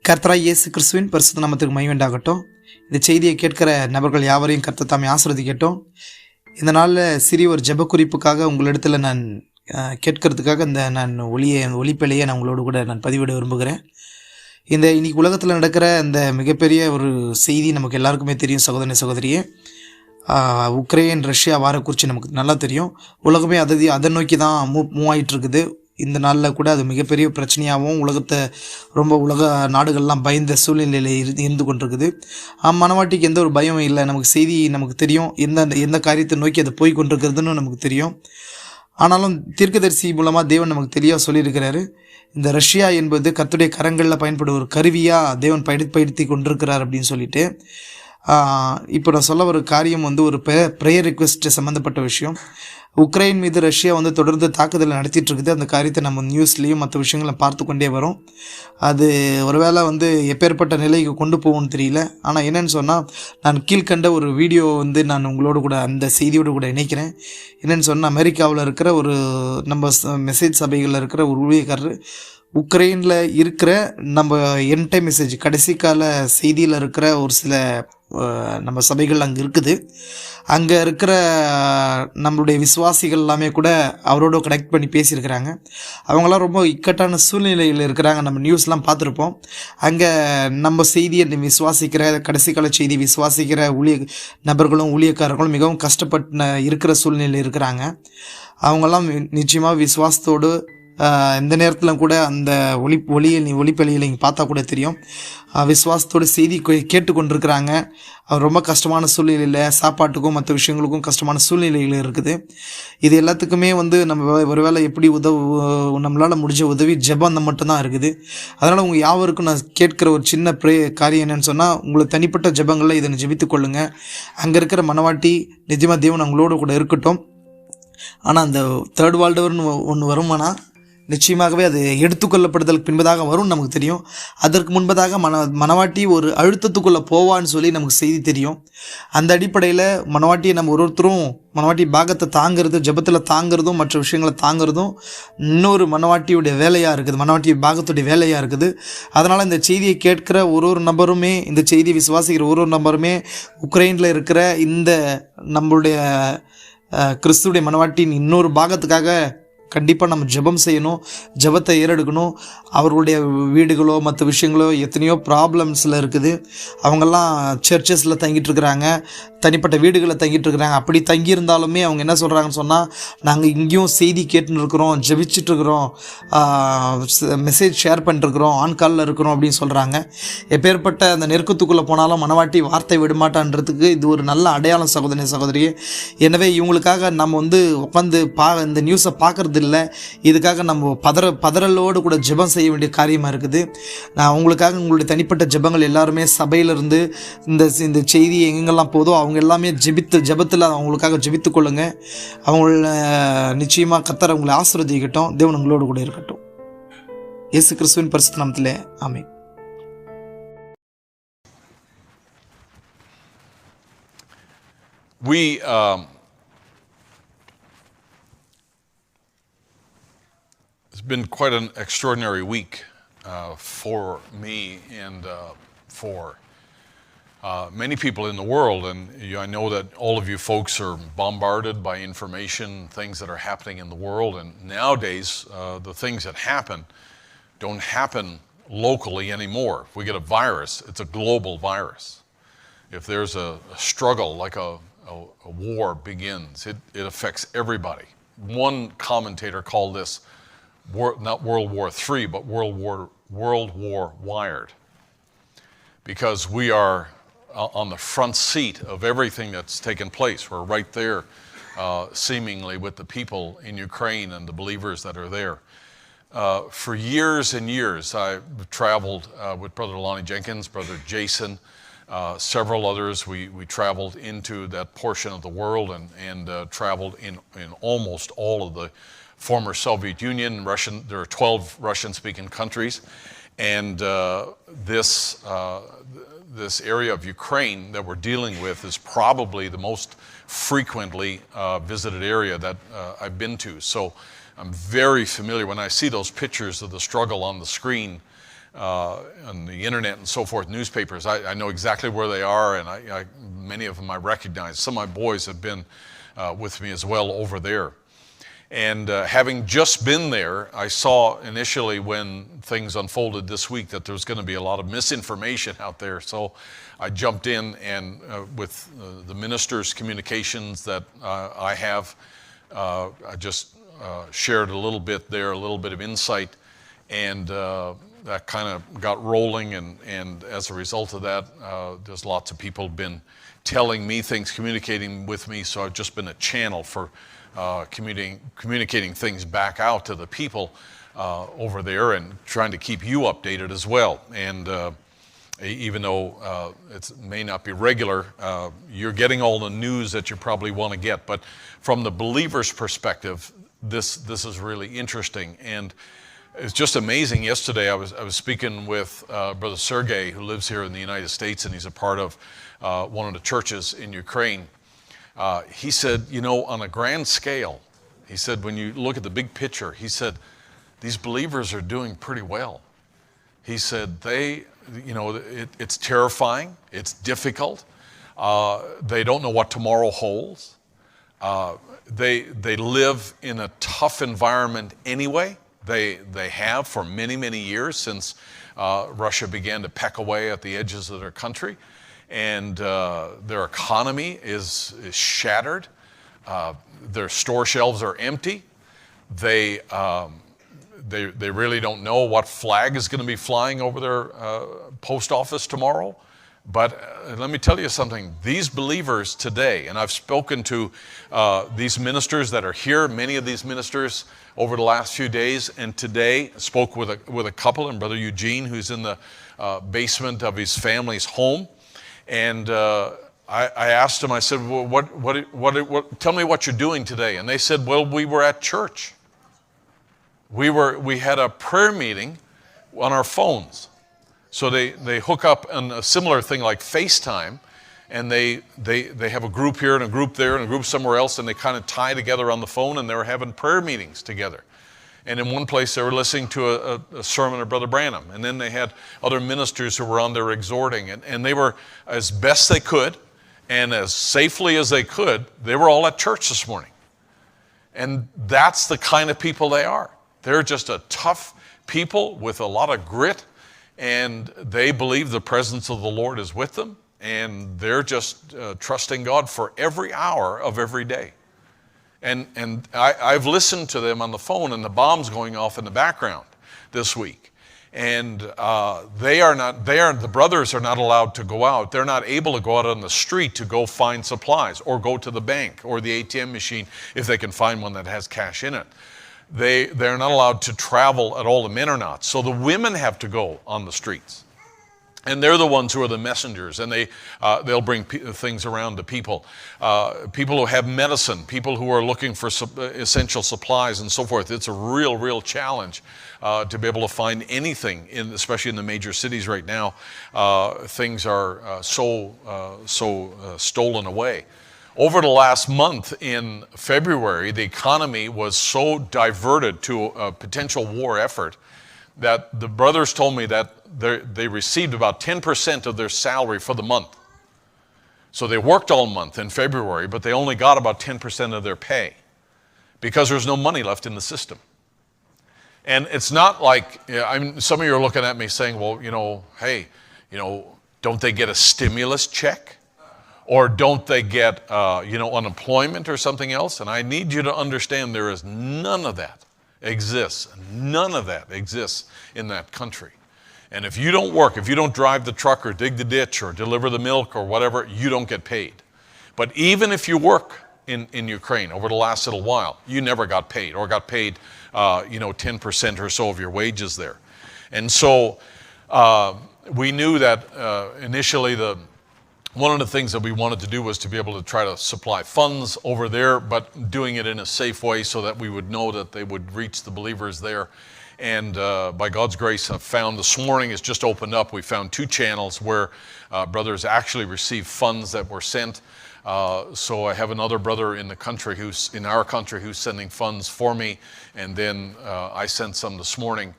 கர்த்தராகிய இயேசு கிறிஸ்துவின் பரிசுத்த நாமத்துக்கு மகிமை உண்டாகட்டும். இந்த செய்தியை கேட்கிற நபர்கள் யாவரையும் கர்த்தர் தாமே ஆசீர்வதிக்கட்டும். இந்த நாளில் சிறிய ஒரு ஜெப குறிப்புக்காக உங்களிடத்தில் நான் கேட்கறதுக்காக நான் ஒளிப்பலையை நான் உங்களோடு கூட நான் பதிவிட விரும்புகிறேன். இன்னைக்கு உலகத்தில் நடக்கிற இந்த மிகப்பெரிய ஒரு செய்தி நமக்கு எல்லாருக்குமே தெரியும் சகோதரியே. உக்ரைன் ரஷ்யா வார குறித்து நமக்கு நல்லா தெரியும். உலகமே அதை நோக்கி தான் மூவ் ஆகிட்டு இருக்குது. இந்த நாளில் கூட அது மிகப்பெரிய பிரச்சனையாகவும் உலக நாடுகள்லாம் பயந்த சூழ்நிலையில் இருந்து கொண்டிருக்குது. மனவாட்டிக்கு எந்த ஒரு பயமும் இல்லை. நமக்கு தெரியும் எந்த காரியத்தை நோக்கி அது போய் கொண்டிருக்கிறதுன்னு நமக்கு தெரியும். ஆனாலும் தீர்க்கதரிசி மூலமாக தேவன் நமக்கு தெளிவாக சொல்லியிருக்கிறாரு. இந்த ரஷ்யா என்பது கர்த்தருடைய கரங்களில் பயன்படும் ஒரு கருவியாக தேவன் பயன்படுத்தி கொண்டிருக்கிறார் அப்படின்னு சொல்லிட்டு இப்போ நான் சொல்ல ஒரு காரியம் ஒரு ப்ரேயர் ரிக்வெஸ்ட் சம்மந்தப்பட்ட விஷயம். உக்ரைன் மீது ரஷ்யா தொடர்ந்து தாக்குதல் நடத்திட்டு இருக்குது. அந்த காரியத்தை நம்ம நியூஸ்லேயும் மற்ற விஷயங்களை பார்த்து கொண்டே வரோம். அது ஒருவேளை எப்பேற்பட்ட நிலைக்கு கொண்டு போகும்னு தெரியல. ஆனால் என்னென்னு சொன்னால், நான் கீழ்கண்ட ஒரு வீடியோ நான் உங்களோடு கூட அந்த செய்தியோடு கூட இணைக்கிறேன். என்னென்னு சொன்னால், அமெரிக்காவில் இருக்கிற ஒரு நம்ம மெசேஜ் சபைகளில் இருக்கிற ஒரு ஊழியக்காரர் உக்ரைனில் இருக்கிற நம்ம என் டைம் மெசேஜ் கடைசி கால செய்தியில் இருக்கிற ஒரு சில நம்ம சபைகள் அங்கே இருக்குது. அங்கே இருக்கிற நம்மளுடைய விசுவாசிகள் எல்லாமே கூட அவரோட கனெக்ட் பண்ணி பேசியிருக்கிறாங்க. அவங்களாம் ரொம்ப இக்கட்டான சூழ்நிலையில் இருக்கிறாங்க. நம்ம நியூஸ்லாம் பார்த்துருப்போம். அங்கே நம்ம செய்தியை விசுவாசிக்கிற கடைசி கால செய்தி விசுவாசிக்கிற நபர்களும் ஊழியக்காரர்களும் மிகவும் கஷ்டப்பட்டு இருக்கிற சூழ்நிலையில் இருக்கிறாங்க. அவங்கெல்லாம் நிச்சயமாக விசுவாசத்தோடு இந்த நேரத்தில் கூட அந்த ஒளிப்பலியில் நீங்கள் பார்த்தா கூட தெரியும், விசுவாசத்தோடு செய்தி கேட்டுக்கொண்டிருக்கிறாங்க. அவர் ரொம்ப கஷ்டமான சூழ்நிலையில் சாப்பாட்டுக்கும் மற்ற விஷயங்களுக்கும் கஷ்டமான சூழ்நிலைகள் இருக்குது. இது எல்லாத்துக்குமே நம்ம ஒருவேளை எப்படி நம்மளால் முடிஞ்ச உதவி ஜெபம் மட்டும்தான் இருக்குது. அதனால் உங்கள் யாவருக்கும் நான் கேட்குற ஒரு சின்ன காரியம் என்னென்னு சொன்னால், உங்களுக்கு தனிப்பட்ட ஜெபங்களில் இதை ஜெபித்து கொள்ளுங்கள். அங்கே இருக்கிற மனவாட்டி நிஜமாக தேவன் அவங்களோட கூட இருக்கட்டும். ஆனால் அந்த தேர்ட் வேர்ல்டு வார்னு ஒன்று வருமானா நிச்சயமாகவே அது எடுத்துக்கொள்ளப்படுதலுக்கு பின்பதாக வரும்னு நமக்கு தெரியும். அதற்கு முன்பதாக மனவாட்டி ஒரு அழுத்தத்துக்குள்ளே போவான்னு சொல்லி நமக்கு செய்தி தெரியும். அந்த அடிப்படையில் மனவாட்டியை நம்ம ஒருத்தரும் மனவாட்டி பாகத்தை தாங்கிறது, ஜெபத்தில் தாங்கிறதும் மற்ற விஷயங்களை தாங்கிறதும் இன்னொரு மனவாட்டியுடைய வேலையாக இருக்குது, மனவாட்டி பாகத்துடைய வேலையாக இருக்குது. அதனால் இந்த செய்தியை கேட்கிற ஒரு நபருமே, இந்த செய்தியை விசுவாசிக்கிற ஒரு நபருமே உக்ரைனில் இருக்கிற இந்த நம்மளுடைய கிறிஸ்துடைய மனவாட்டியின் இன்னொரு பாகத்துக்காக கண்டிப்பாக நம்ம ஜெபம் செய்யணும், ஜெபத்தை ஏறெடுக்கணும். அவர்களுடைய வீடுகளோ மற்ற விஷயங்களோ எத்தனையோ ப்ராப்ளம்ஸில் இருக்குது. அவங்கெல்லாம் சர்ச்சஸில் தங்கிட்டு இருக்கிறாங்க, தனிப்பட்ட வீடுகளில் தங்கிட்டு இருக்கிறாங்க. அப்படி தங்கியிருந்தாலுமே அவங்க என்ன சொல்கிறாங்கன்னு சொன்னால், நாங்கள் இங்கேயும் செய்தி கேட்டுன்னு இருக்கிறோம், ஜெபிச்சிட்ருக்கிறோம், மெசேஜ் ஷேர் பண்ணிட்டுருக்குறோம், ஆன் காலில் இருக்கிறோம் அப்படின்னு சொல்கிறாங்க. எப்பேற்பட்ட அந்த நெருக்கத்துக்குள்ளே போனாலும் மனவாட்டி வார்த்தை விடமாட்டான்றதுக்கு இது ஒரு நல்ல அடையாளம் சகோதரியே. எனவே இவங்களுக்காக நம்ம உட்காந்து இந்த நியூஸை பார்க்குறது இல்லை. இதுக்காக நம்ம பதறலோடு கூட ஜெபம் செய்ய வேண்டிய காரியமாக இருக்குது. நான் உங்களுக்காக உங்களுடைய தனிப்பட்ட ஜெபங்கள் எல்லாருமே சபையிலிருந்து இந்த செய்தி எங்கெங்கெல்லாம் போதோ அவங்க எல்லாமே ஜெபத்தில் அவங்களுக்காக ஜெபித்து கொள்ளுங்க. அவங்கள நிச்சயமாக கர்த்தர் அவங்களை ஆசீர்வதிக்கட்டும். தேவன் உங்களோடு கூட இருக்கட்டும். இயேசு கிறிஸ்துவின் பரிசுத்த நாமத்திலே ஆமென். It's been quite an extraordinary week for me and for many people in the world. And I know that all of you folks are bombarded by information, things that are happening in the world. And nowadays, the things that happen don't happen locally anymore. If we get a virus, it's a global virus. If there's a struggle, like a war begins, it affects everybody. One commentator called this not World War III, but World War wired, because we are on the front seat of everything that's taken place. We're right there, seemingly, with the people in Ukraine and the believers that are there. For years and years, I've traveled with Brother Lonnie Jenkins, Brother Jason, several others. We traveled into that portion of the world and traveled in almost all of the former Soviet Union, there are 12 Russian-speaking countries, and this area of Ukraine that we're dealing with is probably the most frequently visited area that I've been to. So I'm very familiar. When I see those pictures of the struggle on the screen, on the internet and so forth, newspapers. I know exactly where they are, and many of them I recognize. Some of my boys have been with me as well over there. And having just been there, I saw initially when things unfolded this week that there was going to be a lot of misinformation out there. So I jumped in and with the minister's communications that I have, I just shared a little bit there, a little bit of insight, and that kind of got rolling. And as a result of that, there's lots of people been telling me things, communicating with me. So I've just been a channel for communicating things back out to the people over there and trying to keep you updated as well. And even though it may not be regular, you're getting all the news that you probably want to get. But from the believer's perspective, this is really interesting. And it's just amazing. Yesterday I was speaking with Brother Sergey, who lives here in the United States, and he's a part of one of the churches in Ukraine. He said, on a grand scale, he said, when you look at the big picture, he said, these believers are doing pretty well. He said, it's terrifying, it's difficult, they don't know what tomorrow holds. They live in a tough environment anyway. They have for many, many years since Russia began to peck away at the edges of their country. And their economy is shattered. Their store shelves are empty. They really don't know what flag is going to be flying over their post office tomorrow. But let me tell you something. These believers today, and I've spoken to these ministers that are here, many of these ministers over the last few days, and today spoke with a couple, and Brother Eugene, who's in the basement of his family's home. And I asked them, I said, well, tell me what you're doing today. And they said, well, we were at church. We had a prayer meeting on our phones. So they hook up on a similar thing like FaceTime, and they have a group here and a group there and a group somewhere else, and they kind of tie together on the phone, and they were having prayer meetings together. And in one place, they were listening to a sermon of Brother Branham. And then they had other ministers who were on there exhorting. And they were, as best they could, and as safely as they could, they were all at church this morning. And that's the kind of people they are. They're just a tough people with a lot of grit. And they believe the presence of the Lord is with them. And they're just trusting God for every hour of every day. And I've listened to them on the phone, and the bombs going off in the background this week. And the brothers are not allowed to go out. They're not able to go out on the street to go find supplies or go to the bank or the ATM machine if they can find one that has cash in it. They're not allowed to travel at all. The men are not. So the women have to go on the streets. And they're the ones who are the messengers, and they'll bring things around to people. People who have medicine, people who are looking for essential supplies and so forth. It's a real challenge to be able to find anything, especially in the major cities right now. Things are so stolen away. Over the last month in February, the economy was so diverted to a potential war effort that the brothers told me that they received about 10% of their salary for the month. So they worked all month in February, but they only got about 10% of their pay because there's no money left in the system. And it's not like, some of you are looking at me saying, well, hey, don't they get a stimulus check? Or don't they get, unemployment or something else? And I need you to understand there is none of that exists. None of that exists in that country. And if you don't work, if you don't drive the truck or dig the ditch or deliver the milk or whatever, you don't get paid. But even if you work in Ukraine over the last little while, you never got paid or got paid, 10% or so of your wages there. And so we knew that initially one of the things that we wanted to do was to be able to try to supply funds over there, but doing it in a safe way so that we would know that they would reach the believers there. And by God's grace, I've found this morning, it's just opened up. We found 2 channels where brothers actually received funds that were sent. So I have another brother in our country who's sending funds for me. And then I sent some this morning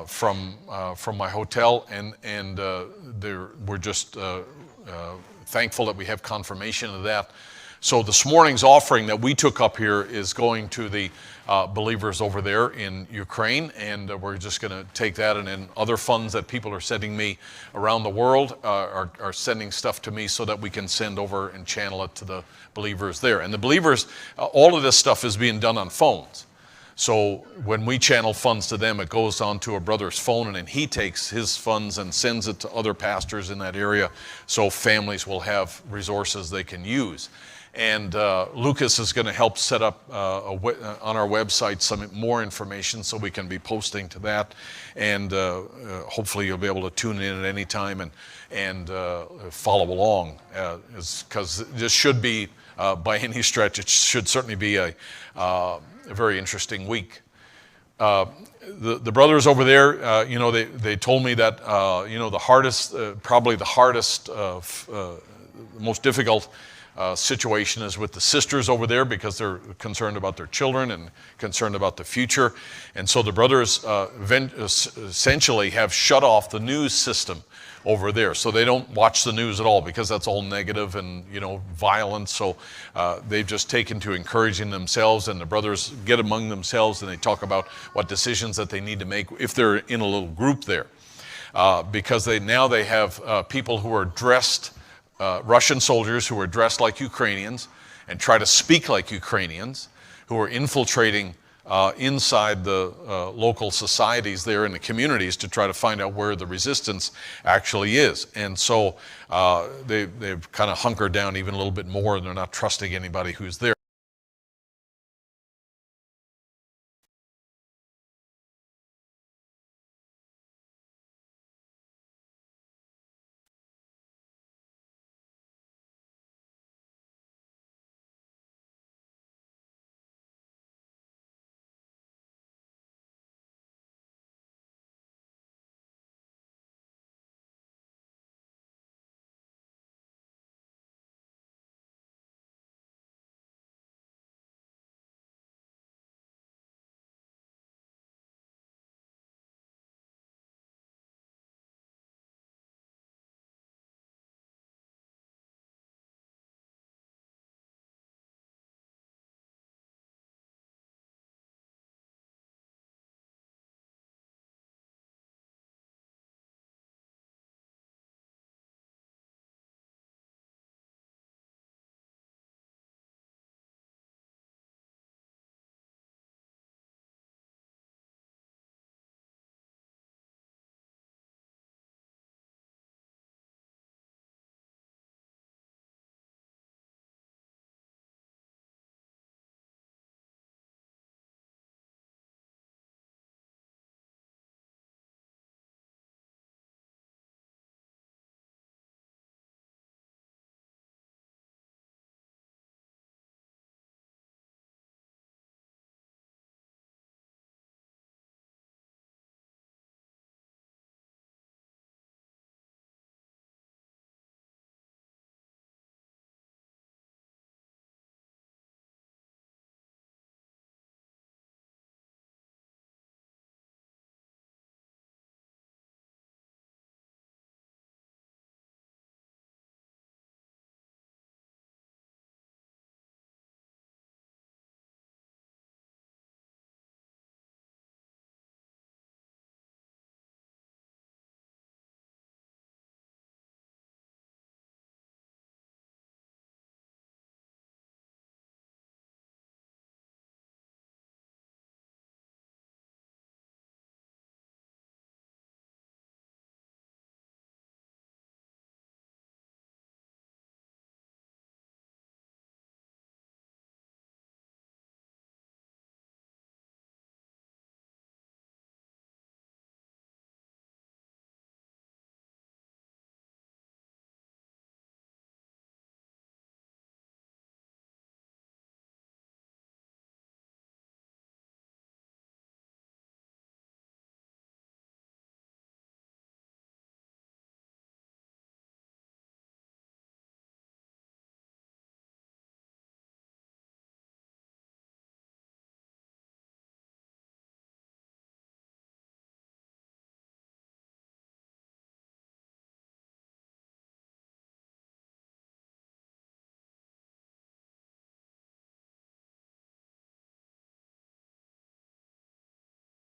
from my hotel, and we're just thankful that we have confirmation of that. So this morning's offering that we took up here is going to the believers over there in Ukraine, and we're just going to take that, and then other funds that people are sending me around the world are sending stuff to me so that we can send over and channel it to the believers there. And the believers, all of this stuff is being done on phones. So when we channel funds to them, it goes onto a brother's phone, and then he takes his funds and sends it to other pastors in that area, so families will have resources they can use. And Lucas is going to help set up on our website some more information so we can be posting to that. And hopefully you'll be able to tune in at any time and follow along. Because this should be, by any stretch, it should certainly be a very interesting week. The brothers over there, they told me that, the hardest, probably the hardest, most difficult situation is with the sisters over there, because they're concerned about their children and concerned about the future. And so the brothers essentially have shut off the news system over there. So they don't watch the news at all, because that's all negative and, violent. So they've just taken to encouraging themselves, and the brothers get among themselves and they talk about what decisions that they need to make if they're in a little group there. Because they have people who are dressed, Russian soldiers who are dressed like Ukrainians and try to speak like Ukrainians, who are infiltrating inside the local societies there in the communities to try to find out where the resistance actually is. And so they've kind of hunkered down even a little bit more, and they're not trusting anybody who's there.